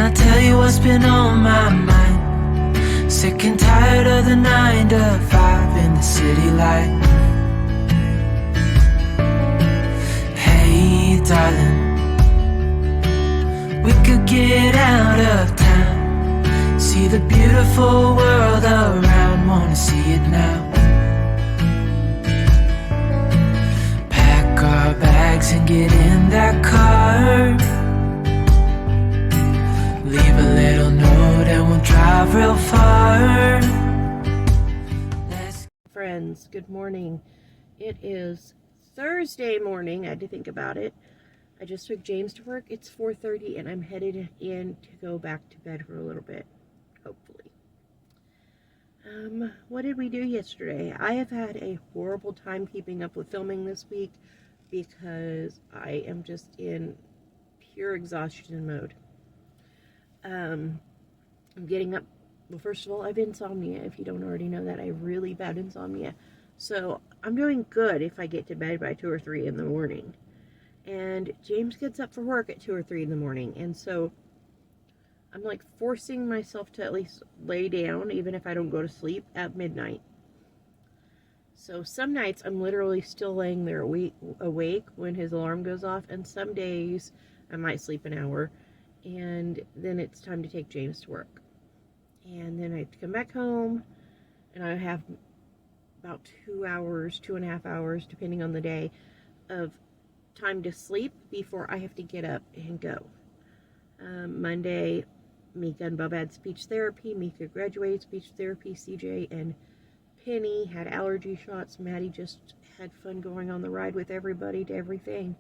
I tell you what's been on my mind? Sick and tired of the 9 to 5 in the city light. Hey darling, we could get out of town, see the beautiful world around, wanna see it now. Pack our bags and get in that car, leave a little note and we'll drive real far. Friends, good morning. It is Thursday morning. I had to think about it. I just took James to work. It's 4:30 and I'm headed in to go back to bed for a little bit, hopefully. What did we do yesterday? I have had a horrible time keeping up with filming this week because I am just in pure exhaustion mode. I'm getting up. Well, first of all, I have insomnia. If you don't already know that, I have really bad insomnia. So I'm doing good if I get to bed by 2 or 3 in the morning. And James gets up for work at 2 or 3 in the morning. And so I'm like forcing myself to at least lay down, even if I don't go to sleep, at midnight. So some nights I'm literally still laying there awake when his alarm goes off. And some days I might sleep an hour. And then it's time to take James to work. And then I have to come back home, and I have about 2 hours, 2.5 hours, depending on the day, of time to sleep before I have to get up and go. Monday, Mika and Bubba had speech therapy. Mika graduated speech therapy. CJ and Penny had allergy shots. Maddie just had fun going on the ride with everybody to everything.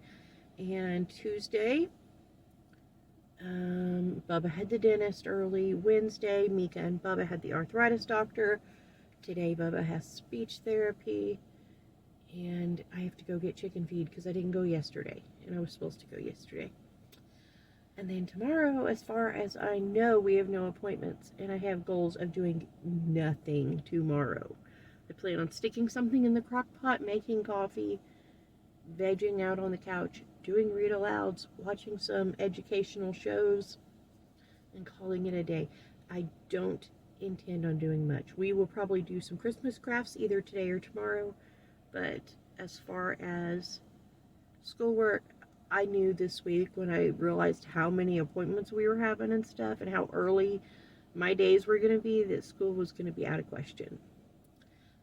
And Tuesday, Bubba had the dentist early. Wednesday, Mika and Bubba had the arthritis doctor. Today, Bubba has speech therapy. And I have to go get chicken feed because I didn't go yesterday. And I was supposed to go yesterday. And then tomorrow, as far as I know, we have no appointments. And I have goals of doing nothing tomorrow. I plan on sticking something in the crock pot, making coffee, vegging out on the couch, doing read alouds, watching some educational shows, and calling it a day. I don't intend on doing much. We will probably do some Christmas crafts either today or tomorrow, but as far as schoolwork, I knew this week when I realized how many appointments we were having and stuff, and how early my days were going to be, that school was going to be out of question.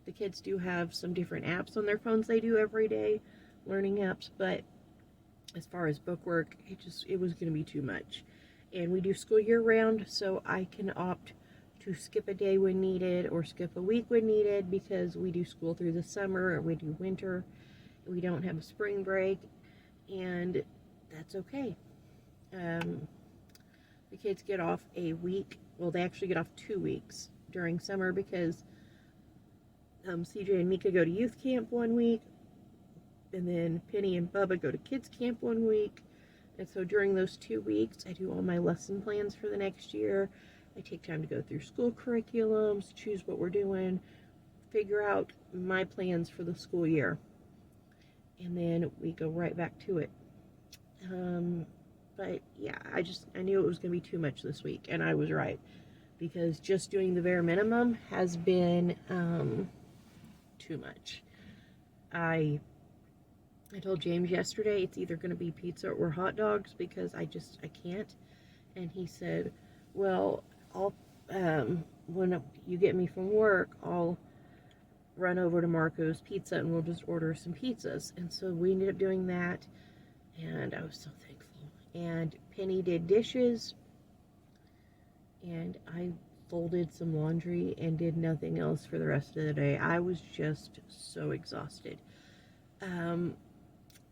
The kids do have some different apps on their phones they do every day, learning apps, but as far as bookwork, it was going to be too much. And we do school year round, so I can opt to skip a day when needed or skip a week when needed, because we do school through the summer or we do winter. We don't have a spring break, and that's okay. The kids get off a week. Well, they actually get off 2 weeks during summer because CJ and Mika go to youth camp 1 week. And then Penny and Bubba go to kids camp 1 week. And so during those 2 weeks, I do all my lesson plans for the next year. I take time to go through school curriculums, choose what we're doing, figure out my plans for the school year. And then we go right back to it. But yeah, I knew it was going to be too much this week. And I was right. Because just doing the bare minimum has been too much. I told James yesterday it's either going to be pizza or hot dogs because I can't. And he said, well, when you get me from work, I'll run over to Marco's Pizza and we'll just order some pizzas. And so we ended up doing that, and I was so thankful. And Penny did dishes, and I folded some laundry and did nothing else for the rest of the day. I was just so exhausted.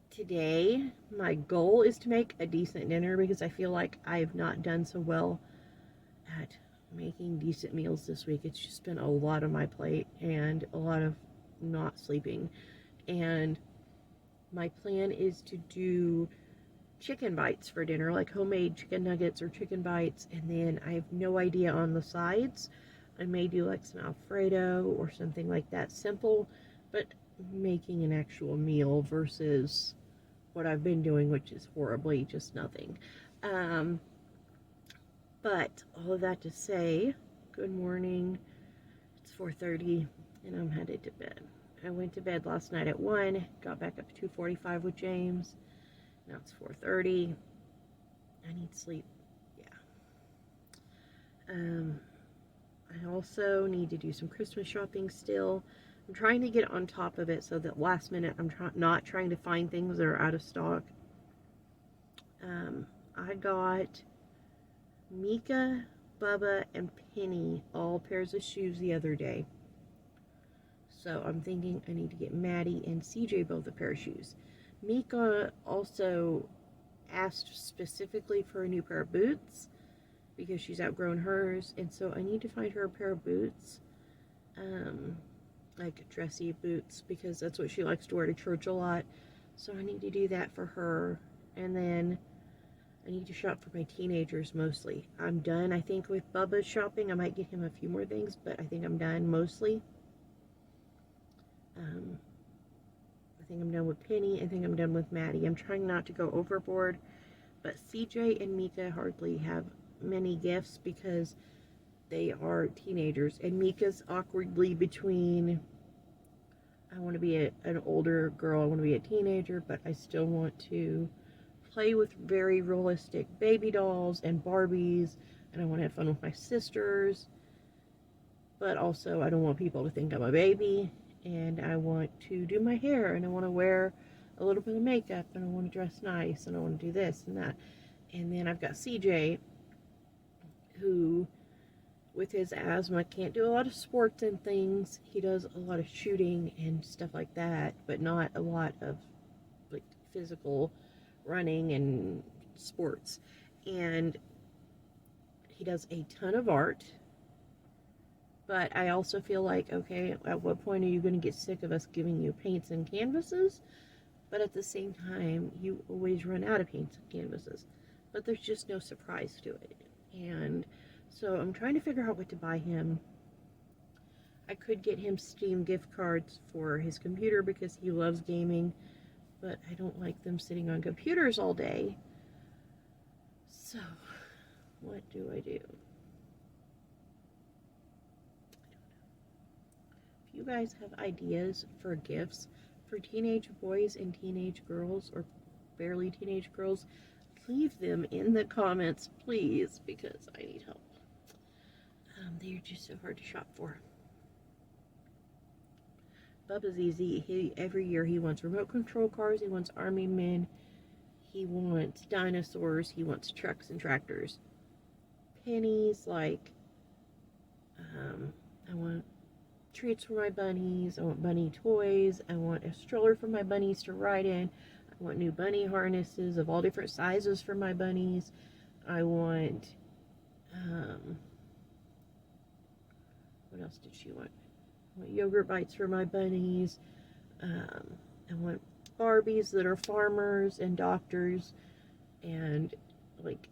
Today, my goal is to make a decent dinner because I feel like I've not done so well at making decent meals this week. It's just been a lot on my plate and a lot of not sleeping. And my plan is to do chicken bites for dinner, like homemade chicken nuggets or chicken bites, and then I have no idea on the sides. I may do like some Alfredo or something like that, simple, but making an actual meal versus what I've been doing, which is horribly just nothing. But all of that to say, good morning. It's 4:30 and I'm headed to bed. I went to bed last night at 1, got back up at 2:45 with James. Now it's 4:30. I need sleep. Yeah. I also need to do some Christmas shopping still. I'm trying to get on top of it so that last minute I'm not trying to find things that are out of stock. I got Mika, Bubba, and Penny all pairs of shoes the other day. So I'm thinking I need to get Maddie and CJ both a pair of shoes. Mika also asked specifically for a new pair of boots because she's outgrown hers, and so I need to find her a pair of boots, like dressy boots, because that's what she likes to wear to church a lot. So I need to do that for her, and then I need to shop for my teenagers mostly. I'm done, I think, with Bubba's shopping. I might get him a few more things, but I think I'm done mostly. I think I'm done with Penny. I think I'm done with Maddie. I'm trying not to go overboard, but CJ and Mika hardly have many gifts because they are teenagers, and Mika's awkwardly between, I want to be an older girl, I want to be a teenager, but I still want to play with very realistic baby dolls and Barbies, and I want to have fun with my sisters, but also I don't want people to think I'm a baby, and I want to do my hair, and I want to wear a little bit of makeup, and I want to dress nice, and I want to do this and that. And then I've got CJ, who, with his asthma, can't do a lot of sports and things. He does a lot of shooting and stuff like that, but not a lot of like physical running and sports. And he does a ton of art, but I also feel like, okay, at what point are you going to get sick of us giving you paints and canvases? But at the same time, you always run out of paints and canvases, but there's just no surprise to it. And so I'm trying to figure out what to buy him. I could get him Steam gift cards for his computer because he loves gaming, but I don't like them sitting on computers all day. So, what do I do? If you guys have ideas for gifts for teenage boys and teenage girls, or barely teenage girls, leave them in the comments, please, because I need help. They're just so hard to shop for. Bubba's easy. Every year he wants remote control cars, he wants army men, he wants dinosaurs, he wants trucks and tractors. Penny's like, I want treats for my bunnies, I want bunny toys, I want a stroller for my bunnies to ride in, I want new bunny harnesses of all different sizes for my bunnies, I want, what else did she want? I want yogurt bites for my bunnies, I want Barbies that are farmers and doctors and like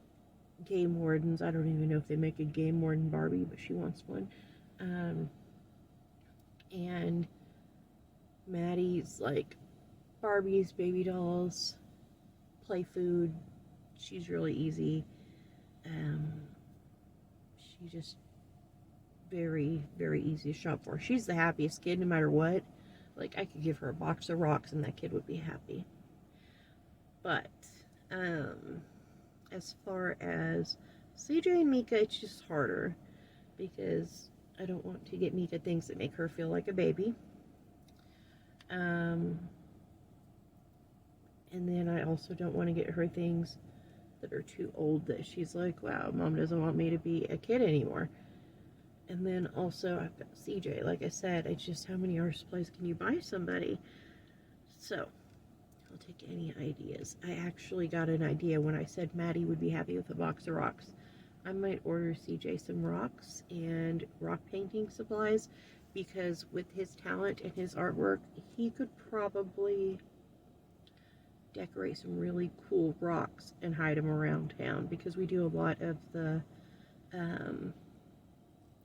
game wardens. I don't even know if they make a game warden Barbie, but she wants one. And Maddie's like Barbies, baby dolls, play food. She's really easy. She just very, very easy to shop for. She's the happiest kid no matter what. Like, I could give her a box of rocks and that kid would be happy. But, as far as CJ and Mika, it's just harder because I don't want to get Mika things that make her feel like a baby. And then I also don't want to get her things that are too old that she's like, wow, mom doesn't want me to be a kid anymore. And then also I've got CJ. Like I said, it's just how many art supplies can you buy somebody? So I'll take any ideas. I actually got an idea when I said Maddie would be happy with a box of rocks. I might order CJ some rocks and rock painting supplies because with his talent and his artwork, he could probably decorate some really cool rocks and hide them around town because we do a lot of the,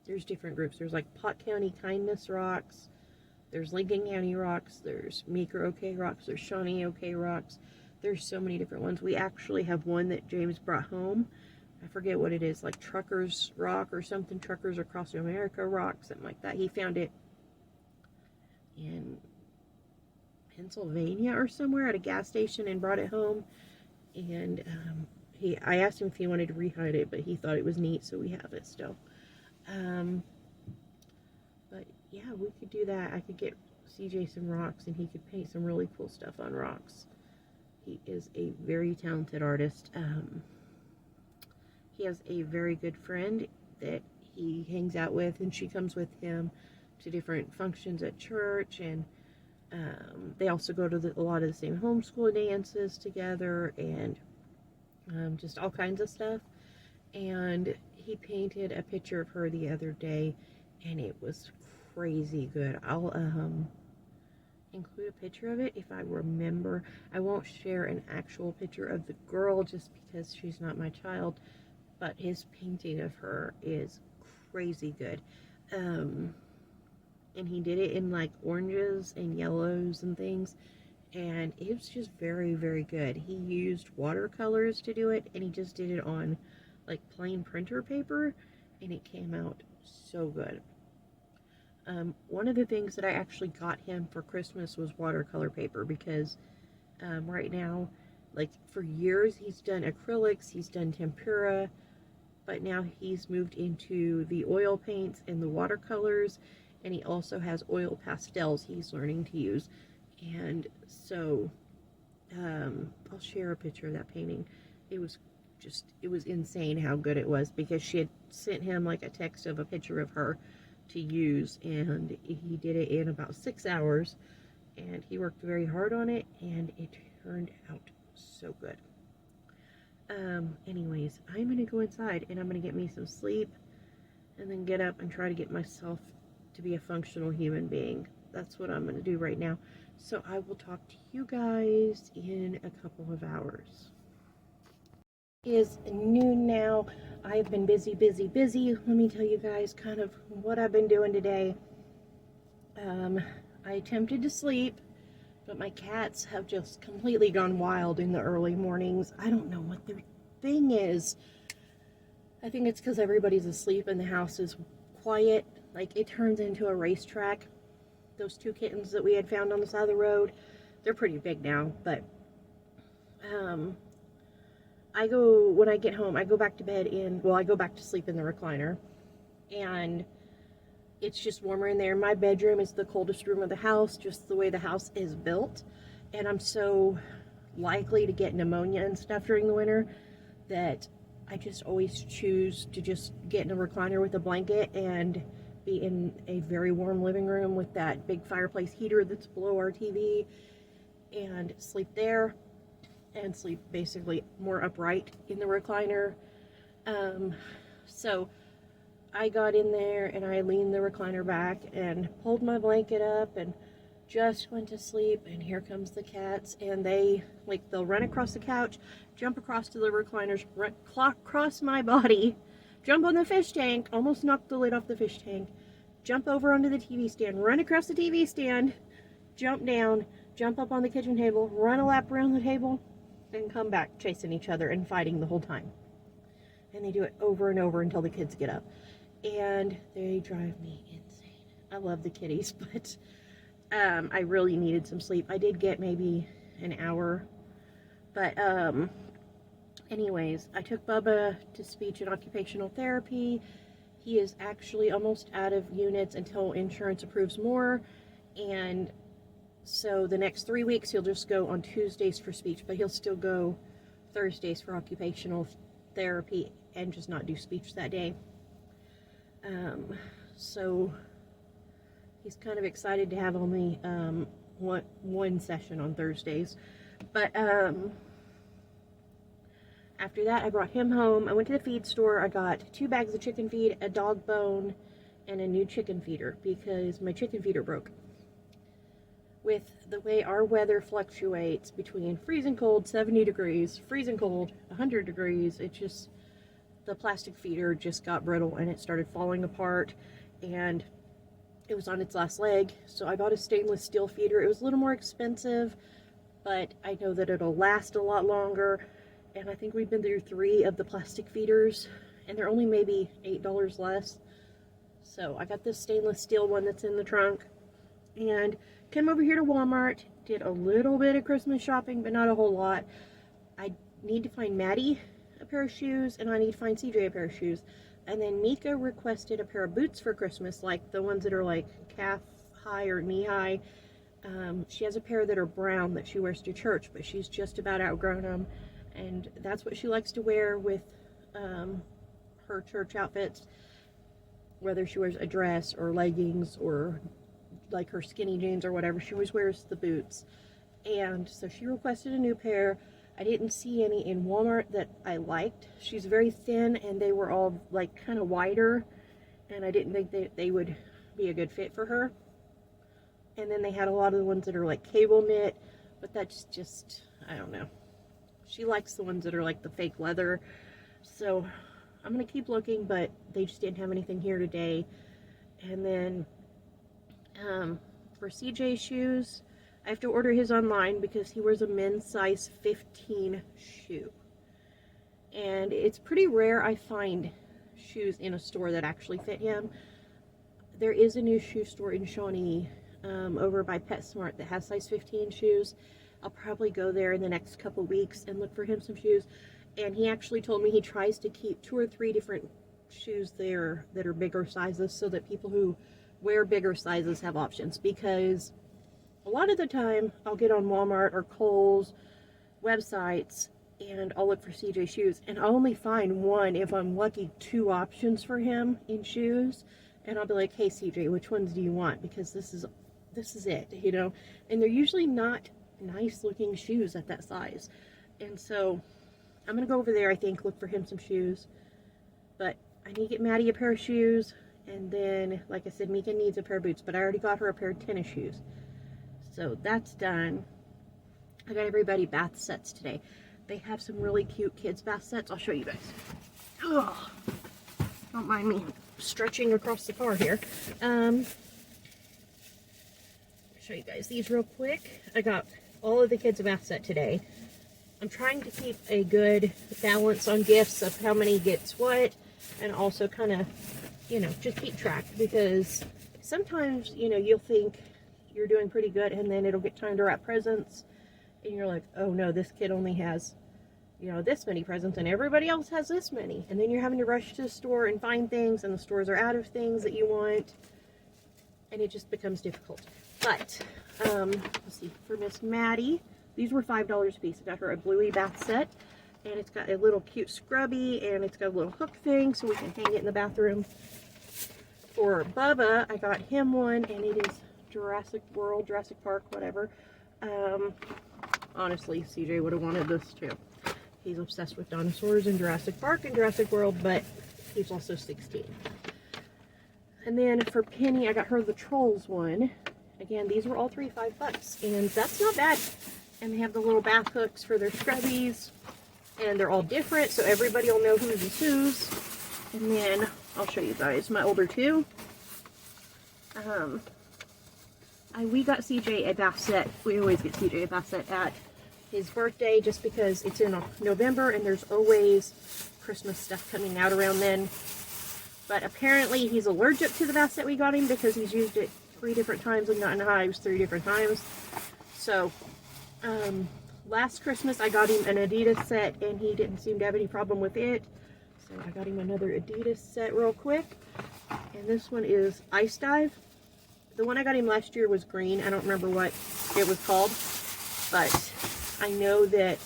there's different groups. There's like Pot County Kindness Rocks, there's Lincoln County Rocks, there's Meeker OK Rocks, there's Shawnee OK Rocks. There's so many different ones. We actually have one that James brought home I forget what it is, like Truckers Rock or something, Truckers Across America Rock, something like that. He found it in Pennsylvania or somewhere at a gas station and brought it home. And I asked him if he wanted to rehide it, but he thought it was neat, so we have it still. But yeah, we could do that. I could get CJ some rocks, and he could paint some really cool stuff on rocks. He is a very talented artist. He has a very good friend that he hangs out with, and she comes with him to different functions at church, and they also go to a lot of the same homeschool dances together, and just all kinds of stuff. And he painted a picture of her the other day, and it was crazy good. I'll include a picture of it if I remember. I won't share an actual picture of the girl just because she's not my child, but his painting of her is crazy good. And he did it in like oranges and yellows and things, and it was just very, very good. He used watercolors to do it, and he just did it on like plain printer paper, and it came out so good. One of the things that I actually got him for Christmas was watercolor paper, because right now, like for years, he's done acrylics, he's done tempera, but now he's moved into the oil paints and the watercolors, and he also has oil pastels he's learning to use. And so I'll share a picture of that painting. It was insane how good it was, because she had sent him like a text of a picture of her to use, and he did it in about 6 hours, and he worked very hard on it, and it turned out so good. Anyways, I'm gonna go inside, and I'm gonna get me some sleep, and then get up and try to get myself to be a functional human being. That's what I'm gonna do right now. So I will talk to you guys in a couple of hours. It is noon now. I've been busy. Let me tell you guys kind of what I've been doing today. I attempted to sleep, but my cats have just completely gone wild in the early mornings. I don't know what their thing is. I think it's because everybody's asleep and the house is quiet. Like, it turns into a racetrack. Those 2 kittens that we had found on the side of the road, they're pretty big now, but when I get home, I go back to bed I go back to sleep in the recliner, and it's just warmer in there. My bedroom is the coldest room of the house, just the way the house is built, and I'm so likely to get pneumonia and stuff during the winter that I just always choose to just get in a recliner with a blanket and be in a very warm living room with that big fireplace heater that's below our TV, and sleep there, and sleep basically more upright in the recliner. So I got in there, and I leaned the recliner back and pulled my blanket up and just went to sleep, and here comes the cats, and they'll run across the couch, jump across to the recliners, cross my body, jump on the fish tank, almost knocked the lid off the fish tank, jump over onto the TV stand, run across the TV stand, jump down, jump up on the kitchen table, run a lap around the table, and come back chasing each other and fighting the whole time. And they do it over and over until the kids get up. And they drive me insane. I love the kitties, but I really needed some sleep. I did get maybe an hour, but anyways, I took Bubba to speech and occupational therapy. He is actually almost out of units until insurance approves more, and so the next 3 weeks he'll just go on Tuesdays for speech, but he'll still go Thursdays for occupational therapy and just not do speech that day. So he's kind of excited to have only one session on Thursdays. But after that, I brought him home. I went to the feed store. I got 2 bags of chicken feed, a dog bone, and a new chicken feeder because my chicken feeder broke. With the way our weather fluctuates between freezing cold, 70 degrees, freezing cold, 100 degrees, the plastic feeder just got brittle and it started falling apart, and it was on its last leg. So I bought a stainless steel feeder. It was a little more expensive, but I know that it'll last a lot longer, and I think we've been through 3 of the plastic feeders, and they're only maybe $8 less. So I got this stainless steel one that's in the trunk, and came over here to Walmart, did a little bit of Christmas shopping, but not a whole lot. I need to find Maddie a pair of shoes, and I need to find CJ a pair of shoes. And then Mika requested a pair of boots for Christmas, like the ones that are like calf high or knee high. She has a pair that are brown that she wears to church, but she's just about outgrown them, and that's what she likes to wear with her church outfits, whether she wears a dress or leggings or like her skinny jeans or whatever. She always wears the boots. And so she requested a new pair. I didn't see any in Walmart that I liked. She's very thin, and they were all like kind of wider, and I didn't think that they would be a good fit for her. And then they had a lot of the ones that are like cable knit, but that's just, I don't know. She likes the ones that are like the fake leather. So I'm gonna keep looking, but they just didn't have anything here today. And then for CJ shoes, I have to order his online because he wears a men's size 15 shoe. And it's pretty rare I find shoes in a store that actually fit him. There is a new shoe store in Shawnee over by PetSmart that has size 15 shoes. I'll probably go there in the next couple weeks and look for him some shoes. And he actually told me he tries to keep 2 or 3 different shoes there that are bigger sizes, so that people who wear bigger sizes have options, because a lot of the time I'll get on Walmart or Kohl's websites and I'll look for CJ shoes, and I'll only find 1, if I'm lucky, 2 options for him in shoes. And I'll be like, hey CJ, which ones do you want? Because this is it, you know. And they're usually not nice looking shoes at that size. And so I'm gonna go over there, I think, look for him some shoes. But I need to get Maddie a pair of shoes, and then, like I said, Mika needs a pair of boots, but I already got her a pair of tennis shoes. So that's done. I got everybody bath sets today. They have some really cute kids bath sets. I'll show you guys. Ugh. Don't mind me stretching across the car here. Show you guys these real quick. I got all of the kids a bath set today. I'm trying to keep a good balance on gifts of how many gets what, and also kind of, you know, just keep track, because sometimes, you know, you'll think you're doing pretty good, and then it'll get time to wrap presents, and you're like, oh no, this kid only has, you know, this many presents, and everybody else has this many. And then you're having to rush to the store and find things, and the stores are out of things that you want, and it just becomes difficult. But, let's see, for Miss Maddie, these were $5 a piece. I got her a bluey bath set, and it's got a little cute scrubby, and it's got a little hook thing so we can hang it in the bathroom. For Bubba, I got him one, and it is Jurassic World, Jurassic Park, whatever. Honestly, CJ would have wanted this too. He's obsessed with dinosaurs and Jurassic Park and Jurassic World, but he's also 16. And then for Penny, I got her the Trolls one. Again, these were all $5, and that's not bad. And they have the little bath hooks for their scrubbies, and they're all different, so everybody will know whose is whose. And then I'll show you guys my older two. We got CJ a bath set. We always get CJ a bath set at his birthday, just because it's in November and there's always Christmas stuff coming out around then. But apparently he's allergic to the bath set we got him, because he's used it 3 different times and gotten hives 3 different times. So last Christmas I got him an Adidas set, and he didn't seem to have any problem with it. So I got him another Adidas set real quick. And this one is Ice Dive. The one I got him last year was green. I don't remember what it was called, but I know that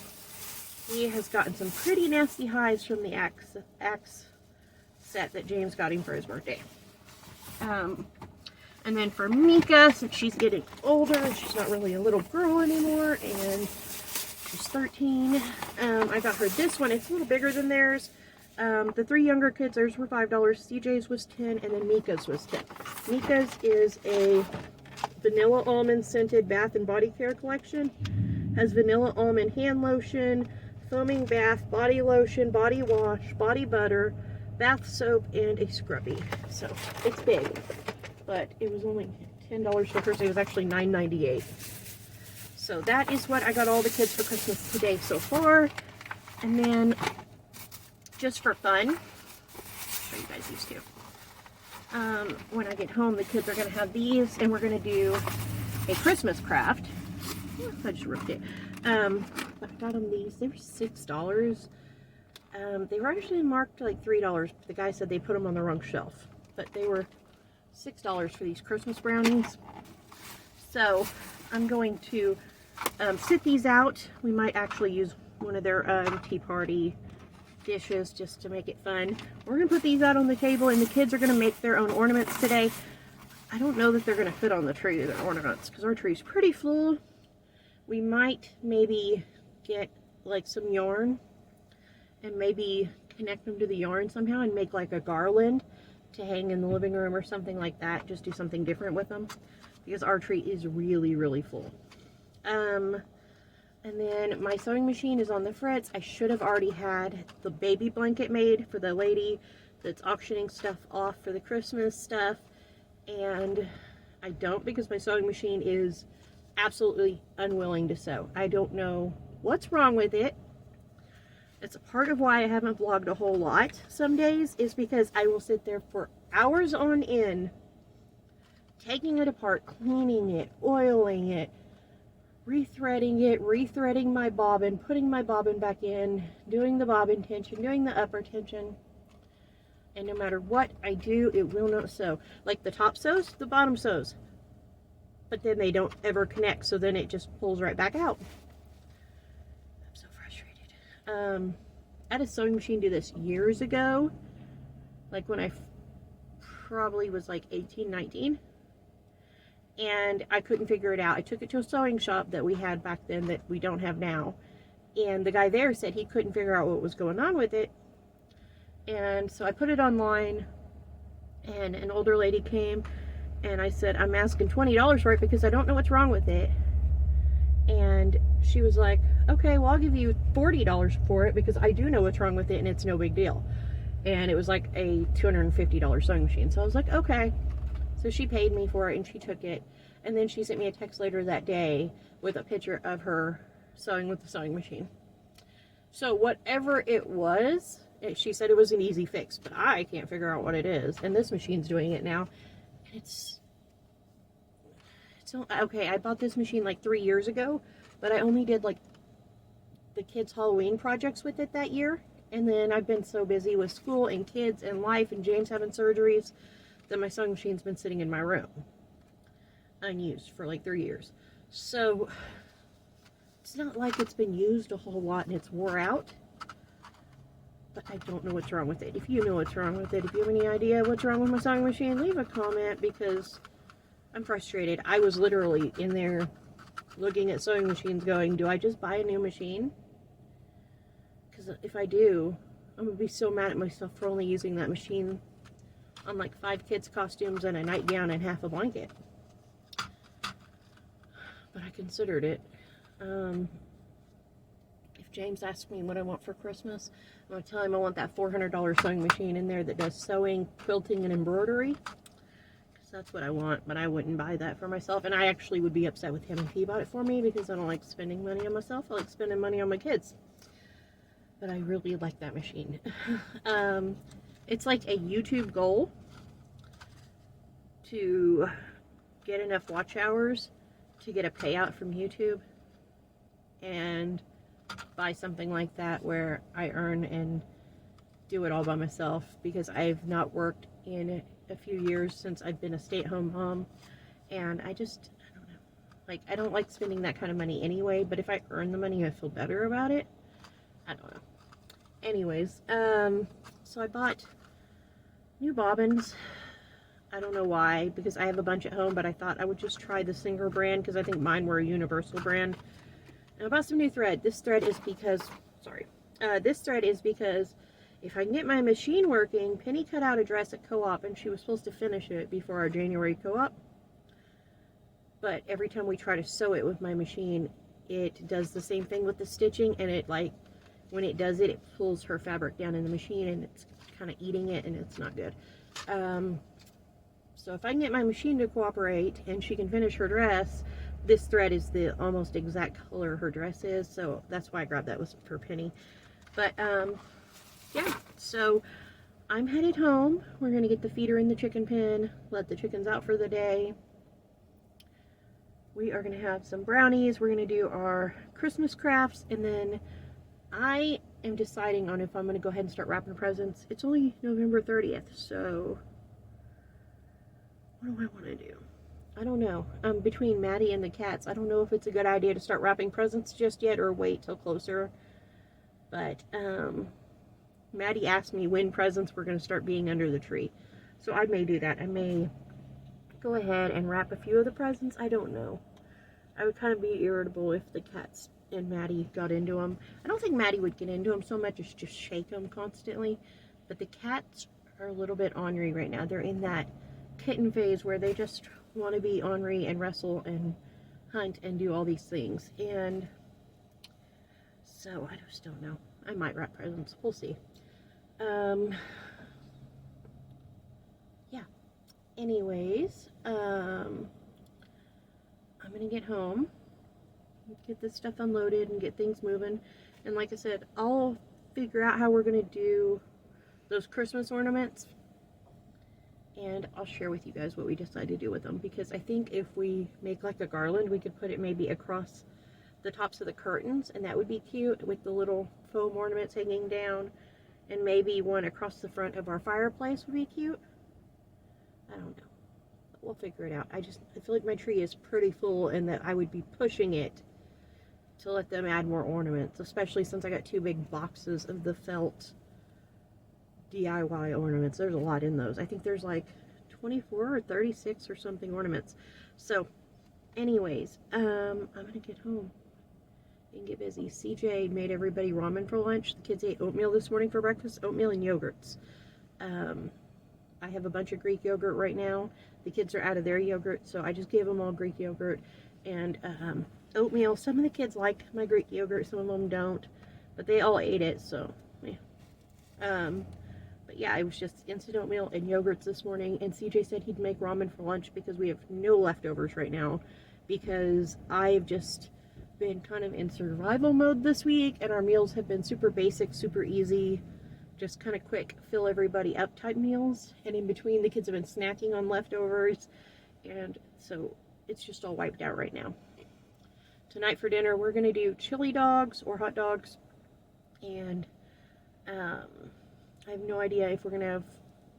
he has gotten some pretty nasty hives from the Axe set that James got him for his birthday. And then for Mika, since she's getting older, she's not really a little girl anymore, and she's 13, I got her this one. It's a little bigger than theirs. The 3 younger kids, theirs were $5, CJ's was $10, and then Mika's was $10. Mika's is a vanilla almond scented bath and body care collection. Has vanilla almond hand lotion, foaming bath, body lotion, body wash, body butter, bath soap, and a scrubby. So it's big, but it was only $10 for hers. It was actually $9.98. So that is what I got all the kids for Christmas today so far. And then, just for fun, I'll show you guys these two. When I get home, the kids are going to have these, and we're going to do a Christmas craft. I just ripped it. I got them these. They were $6. They were actually marked like $3. The guy said they put them on the wrong shelf, but they were $6 for these Christmas brownies. So I'm going to sit these out. We might actually use one of their tea party dishes just to make it fun. We're gonna put these out on the table, and the kids are gonna make their own ornaments today. I don't know that they're gonna fit on the tree, their ornaments, because our tree's pretty full. We might maybe get like some yarn and maybe connect them to the yarn somehow and make like a garland to hang in the living room or something like that. Just do something different with them, because our tree is really, really full. And then my sewing machine is on the fritz. I should have already had the baby blanket made for the lady that's auctioning stuff off for the Christmas stuff. And I don't, because my sewing machine is absolutely unwilling to sew. I don't know what's wrong with it. It's a part of why I haven't vlogged a whole lot some days, is because I will sit there for hours on end, taking it apart, cleaning it, oiling it, rethreading it, rethreading my bobbin, putting my bobbin back in, doing the bobbin tension, doing the upper tension. And no matter what I do, it will not sew. Like the top sews, the bottom sews. But then they don't ever connect, so then it just pulls right back out. I'm so frustrated. I had a sewing machine do this years ago. Like when I probably was like 18, 19. And I couldn't figure it out. I took it to a sewing shop that we had back then that we don't have now. And the guy there said he couldn't figure out what was going on with it. And so I put it online, and an older lady came, and I said, I'm asking $20 for it because I don't know what's wrong with it. And she was like, okay, well, I'll give you $40 for it because I do know what's wrong with it and it's no big deal. And it was like a $250 sewing machine. So I was like, okay. So she paid me for it and she took it. And then she sent me a text later that day with a picture of her sewing with the sewing machine. So whatever it was, she said it was an easy fix, but I can't figure out what it is. And this machine's doing it now. And it's okay. I bought this machine like 3 years ago, but I only did like the kids' Halloween projects with it that year. And then I've been so busy with school and kids and life and James having surgeries that my sewing machine's been sitting in my room unused for like 3 years. So it's not like it's been used a whole lot and it's wore out, but I don't know what's wrong with it. If you know what's wrong with it, if you have any idea what's wrong with my sewing machine, leave a comment, because I'm frustrated. I was literally in there looking at sewing machines going, do I just buy a new machine? Because if I do, I'm going to be so mad at myself for only using that machine on like 5 kids' costumes and a nightgown and half a blanket. But I considered it. If James asks me what I want for Christmas, I'm going to tell him I want that $400 sewing machine in there that does sewing, quilting, and embroidery. Because that's what I want, but I wouldn't buy that for myself. And I actually would be upset with him if he bought it for me, because I don't like spending money on myself. I like spending money on my kids. But I really like that machine. It's like a YouTube goal to get enough watch hours to get a payout from YouTube and buy something like that where I earn and do it all by myself, because I've not worked in a few years since I've been a stay-at-home mom, and I don't know, like, I don't like spending that kind of money anyway, but if I earn the money I feel better about it. I don't know. Anyways, so I bought new bobbins. I don't know why, because I have a bunch at home, but I thought I would just try the Singer brand because I think mine were a universal brand. And I bought some new thread. This thread is because, if I can get my machine working, Penny cut out a dress at co-op and she was supposed to finish it before our January co-op. But every time we try to sew it with my machine, it does the same thing with the stitching, and it, like, when it does it, it pulls her fabric down in the machine and it's kind of eating it, and it's not good. So if I can get my machine to cooperate and she can finish her dress, this thread is the almost exact color her dress is, so that's why I grabbed that, was for Penny. But, yeah, so I'm headed home. We're going to get the feeder in the chicken pen, let the chickens out for the day. We are going to have some brownies. We're going to do our Christmas crafts, and then I am deciding on if I'm going to go ahead and start wrapping presents. It's only November 30th, so what do I want to do? I don't know. Between Maddie and the cats, I don't know if it's a good idea to start wrapping presents just yet or wait till closer. But Maddie asked me when presents were going to start being under the tree. So I may do that. I may go ahead and wrap a few of the presents. I don't know. I would kind of be irritable if the cats and Maddie got into them. I don't think Maddie would get into them so much as just shake them constantly. But the cats are a little bit ornery right now. They're in that kitten phase where they just want to be ornery and wrestle and hunt and do all these things. And so I just don't know. I might wrap presents. We'll see. Yeah. Anyways, I'm gonna get home, get this stuff unloaded and get things moving. And like I said, I'll figure out how we're gonna do those Christmas ornaments, and I'll share with you guys what we decide to do with them, because I think if we make like a garland, we could put it maybe across the tops of the curtains, and that would be cute with the little foam ornaments hanging down, and maybe one across the front of our fireplace would be cute. I don't know. We'll figure it out. I feel like my tree is pretty full, and that I would be pushing it to let them add more ornaments, especially since I got 2 big boxes of the felt DIY ornaments. There's a lot in those. I think there's like 24 or 36 or something ornaments. So anyways, I'm gonna get home and get busy. CJ made everybody ramen for lunch. The kids ate oatmeal this morning for breakfast, oatmeal and yogurts. I have a bunch of Greek yogurt right now. The kids are out of their yogurt, so I just gave them all Greek yogurt and oatmeal. Some of the kids liked my Greek yogurt, some of them don't, but they all ate it, so yeah. But yeah, it was just instant oatmeal and yogurts this morning, and CJ said he'd make ramen for lunch because we have no leftovers right now, because I've just been kind of in survival mode this week, and our meals have been super basic, super easy, just kind of quick, fill everybody up type meals, and in between the kids have been snacking on leftovers, and so it's just all wiped out right now. Tonight for dinner we're going to do chili dogs or hot dogs, and I have no idea if we're going to have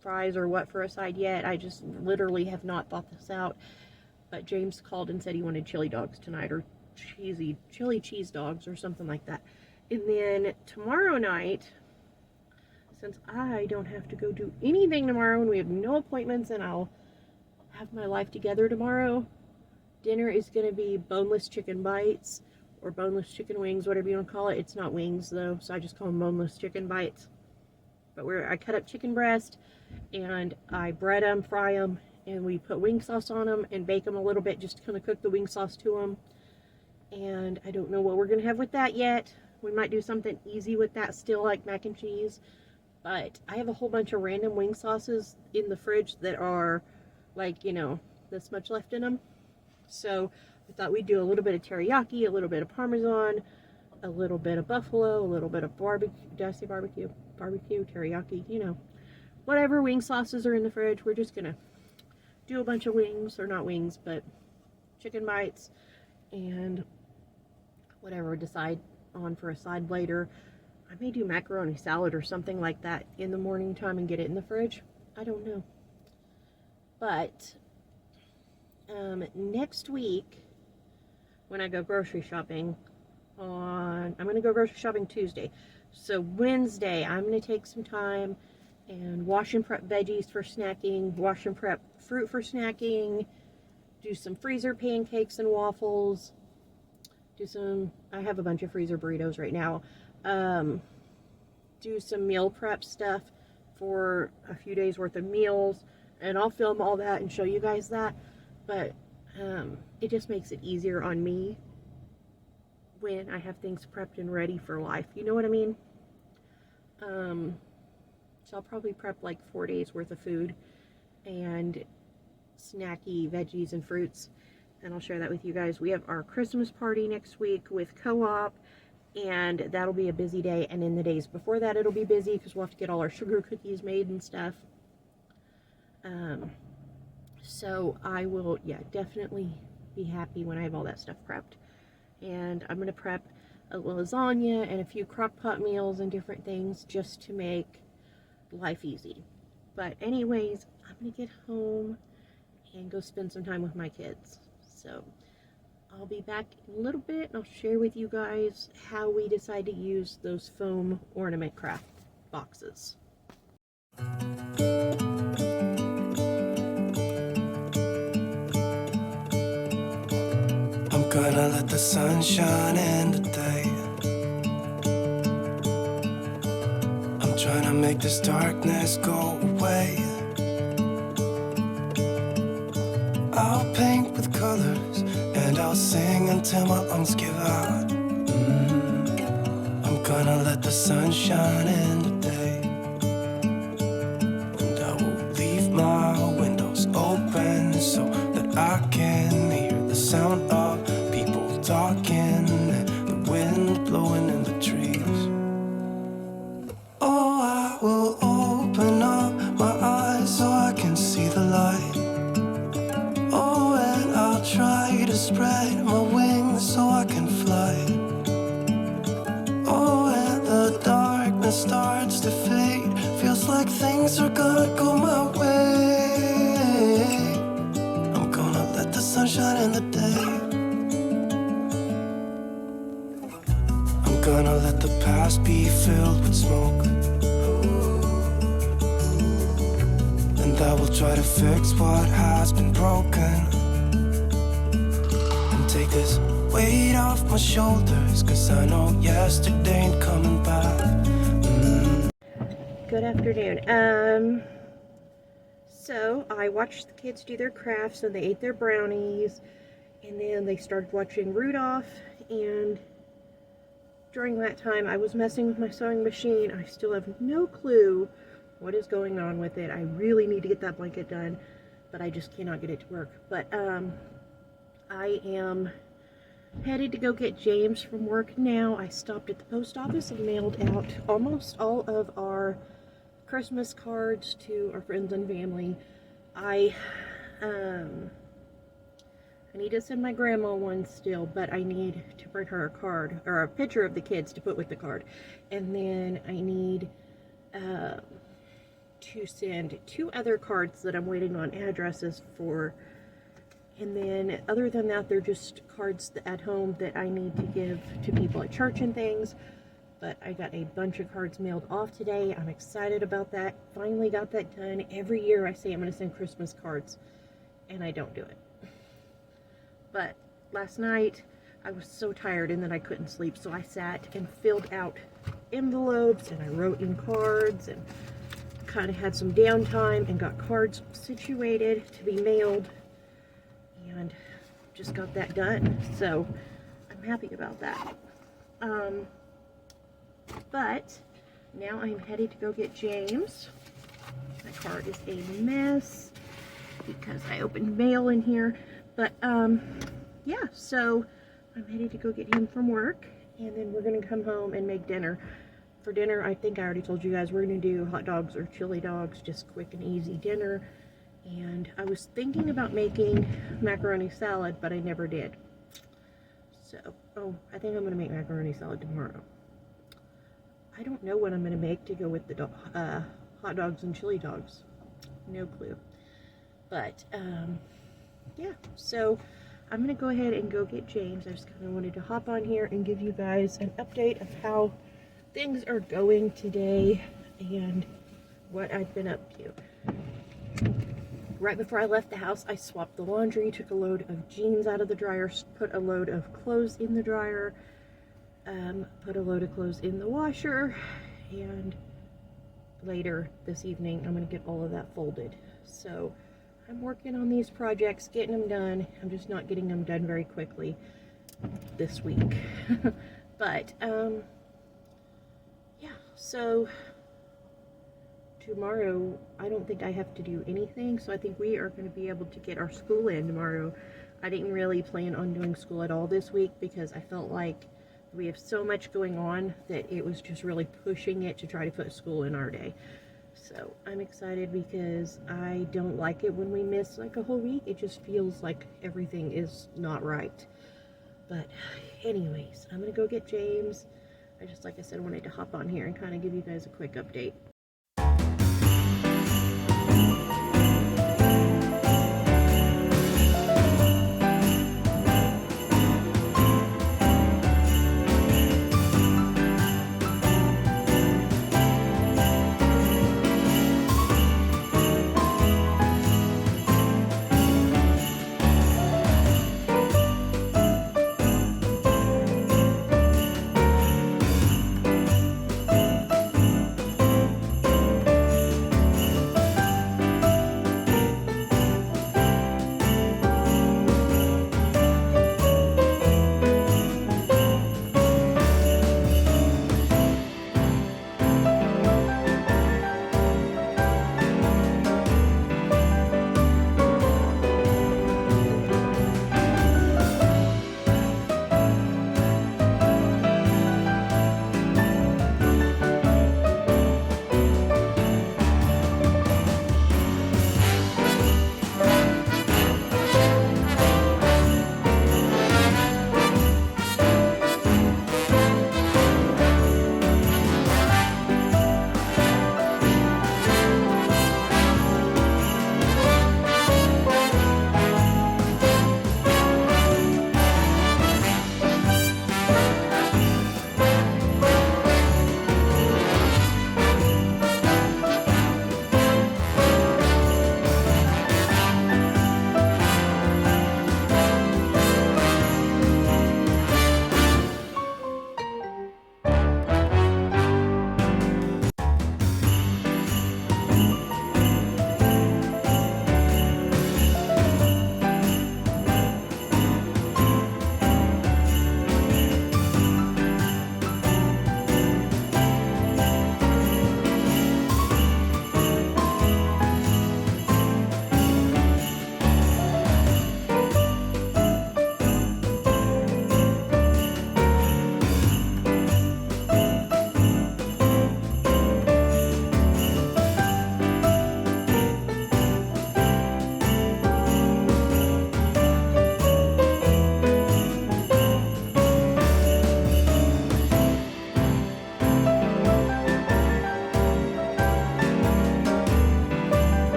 fries or what for a side yet. I just literally have not thought this out, but James called and said he wanted chili dogs tonight, or chili cheese dogs or something like that. And then tomorrow night, since I don't have to go do anything tomorrow and we have no appointments and I'll have my life together tomorrow, dinner is going to be boneless chicken bites or boneless chicken wings, whatever you want to call it. It's not wings though, so I just call them boneless chicken bites. But I cut up chicken breast and I bread them, fry them, and we put wing sauce on them and bake them a little bit just to kind of cook the wing sauce to them. And I don't know what we're going to have with that yet. We might do something easy with that still, like mac and cheese. But I have a whole bunch of random wing sauces in the fridge that are like, you know, this much left in them. So I thought we'd do a little bit of teriyaki, a little bit of Parmesan, a little bit of buffalo, a little bit of barbecue. Did I say barbecue? Barbecue, teriyaki, you know. Whatever wing sauces are in the fridge, we're just going to do a bunch of wings, or not wings, but chicken bites, and whatever we decide on for a side later. I may do macaroni salad or something like that in the morning time and get it in the fridge. I don't know. But next week, when I go grocery shopping I'm going to go grocery shopping Tuesday. So Wednesday, I'm going to take some time and wash and prep veggies for snacking, wash and prep fruit for snacking, do some freezer pancakes and waffles, I have a bunch of freezer burritos right now, do some meal prep stuff for a few days worth of meals, and I'll film all that and show you guys that, but it just makes it easier on me when I have things prepped and ready for life, you know what I mean? So I'll probably prep like 4 days worth of food and snacky veggies and fruits, and I'll share that with you guys. We have our Christmas party next week with Co-op, and that'll be a busy day. And in the days before that, it'll be busy because we'll have to get all our sugar cookies made and stuff. So I will, yeah, definitely be happy when I have all that stuff prepped. And I'm going to prep a lasagna and a few crock pot meals and different things just to make life easy. But anyways, I'm going to get home and go spend some time with my kids. So I'll be back in a little bit and I'll share with you guys how we decide to use those foam ornament craft boxes. I'm gonna let the sun shine in today. I'm trying to make this darkness go away. I'll paint with colors and I'll sing until my lungs give out. I'm gonna let the sun shine in today. And I will leave my windows open so that I can hear the sound of people talking and the wind blowing in the trees. Oh, I will open up my eyes so I can see the light. Oh, and I'll try to spread my wings so I can fly. Oh, and the darkness starts to fade. Feels like things are gonna go my way. I'm gonna let the sun shine in the day. I'm gonna let the past be filled with smoke. And I will try to fix what has been broken. And take this weight off my shoulders, 'cause I know yesterday ain't coming back. Good afternoon. So I watched the kids do their crafts and they ate their brownies, and then they started watching Rudolph, and during that time I was messing with my sewing machine. I still have no clue what is going on with it. I really need to get that blanket done, but I just cannot get it to work. But I am headed to go get James from work now. I stopped at the post office and mailed out almost all of our Christmas cards to our friends and family. I need to send my grandma one still, but I need to print her a card, or a picture of the kids to put with the card. And then I need to send 2 other cards that I'm waiting on addresses for. And then other than that, they're just cards at home that I need to give to people at church and things. But I got a bunch of cards mailed off today. I'm excited about that. Finally got that done. Every year I say I'm going to send Christmas cards, and I don't do it. But last night I was so tired and then I couldn't sleep, so I sat and filled out envelopes and I wrote in cards and kind of had some downtime and got cards situated to be mailed, and just got that done. So I'm happy about that. But now I'm headed to go get James. My car is a mess because I opened mail in here. But yeah, so I'm headed to go get him from work, and then we're gonna come home and make dinner. For dinner, I think I already told you guys, we're gonna do hot dogs or chili dogs, just quick and easy dinner. And I was thinking about making macaroni salad, but I never did. So, oh, I think I'm gonna make macaroni salad tomorrow. I don't know what I'm gonna make to go with the hot dogs and chili dogs. No clue. But yeah, so I'm gonna go ahead and go get James. I just kind of wanted to hop on here and give you guys an update of how things are going today and what I've been up to. Right before I left the house, I swapped the laundry, took a load of jeans out of the dryer, put a load of clothes in the dryer, put a load of clothes in the washer, and later this evening I'm gonna get all of that folded. So I'm working on these projects, getting them done. I'm just not getting them done very quickly this week. But yeah, so tomorrow I don't think I have to do anything, so I think we are going to be able to get our school in tomorrow. I didn't really plan on doing school at all this week because I felt like We have so much going on that it was just really pushing it to try to put school in our day. So I'm excited because I don't like it when we miss like a whole week. It just feels like everything is not right. But anyways, I'm gonna go get James. Like I said, wanted to hop on here and kind of give you guys a quick update.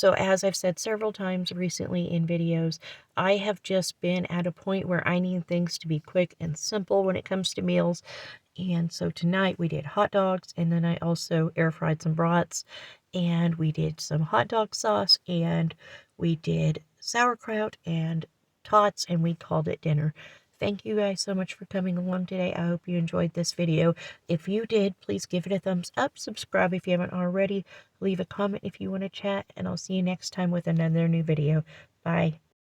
So as I've said several times recently in videos, I have just been at a point where I need things to be quick and simple when it comes to meals. And so tonight we did hot dogs, and then I also air fried some brats, and we did some hot dog sauce, and we did sauerkraut and tots, and we called it dinner. Thank you guys so much for coming along today. I hope you enjoyed this video. If you did, please give it a thumbs up, subscribe if you haven't already, leave a comment if you want to chat, and I'll see you next time with another new video. Bye.